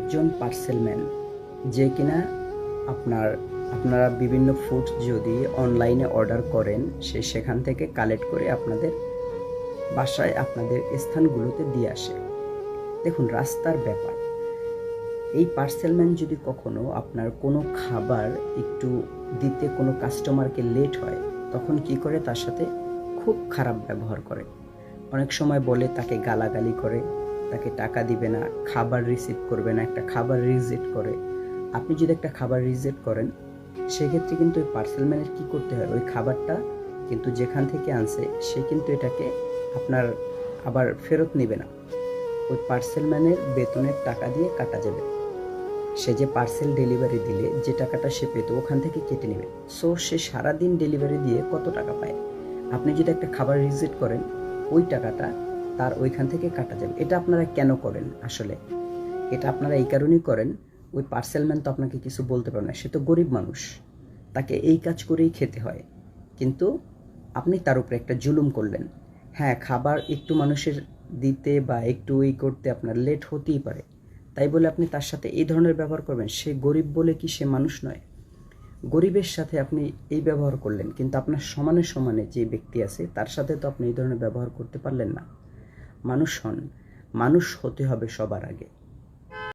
একজন পার্সেলম্যান যে কিনা আপনারা বিভিন্ন ফুড যদি অনলাইনে অর্ডার করেন সে সেখান থেকে কালেক্ট করে আপনাদের বাসায় আপনাদের স্থানগুলোতে দিয়ে আসে। দেখুন, রাস্তার ব্যাপার, এই পার্সেলম্যান যদি কখনো আপনার কোনো খাবার একটু দিতে কোনো কাস্টমারকে লেট হয়, তখন কি করে তার সাথে খুব খারাপ ব্যবহার করে। অনেক সময় বলে তাকে গালাগালি করে, তাকে টাকা দিবে না, খাবার রিসিভ করবে না, একটা খাবার রিজেক্ট করে। আপনি যদি একটা খাবার রিজেক্ট করেন, সেক্ষেত্রে কিন্তু ওই পার্সেলম্যানের কী করতে হয়, ওই খাবারটা কিন্তু যেখান থেকে আনছে সে কিন্তু এটাকে আপনার আবার ফেরত নেবে না, ওই পার্সেলম্যানের বেতনের টাকা দিয়ে কাটা যাবে। সে যে পার্সেল ডেলিভারি দিলে যে টাকাটা সে পেত ওখান থেকে কেটে নেবে। সো সে সারাদিন ডেলিভারি দিয়ে কত টাকা পায়? আপনি যদি একটা খাবার রিজেক্ট করেন, ওই টাকাটা তার ওইখান থেকে কাটা যাবে। এটা আপনারা কেন করেন? আসলে এটা আপনারা এই কারণেই করেন, ওই পার্সেলম্যান তো আপনাকে কিছু বলতে পারে না, সে তো গরিব মানুষ, তাকে এই কাজ করেই খেতে হয়। কিন্তু আপনি তার উপরে একটা জুলুম করলেন। হ্যাঁ, খাবার একটু মানুষের দিতে বা একটু করতে আপনার লেট হতেই পারে, তাই বলে আপনি তার সাথে এই ধরনের ব্যবহার করবেন? সে গরিব বলে কি সে মানুষ নয়? গরিবের সাথে আপনি এই ব্যবহার করলেন, কিন্তু আপনার সমানে সমানে যে ব্যক্তি আছে তার সাথে তো আপনি এই ধরনের ব্যবহার করতে পারলেন না। মানুষ হন, মানুষ হতে হবে সবার আগে।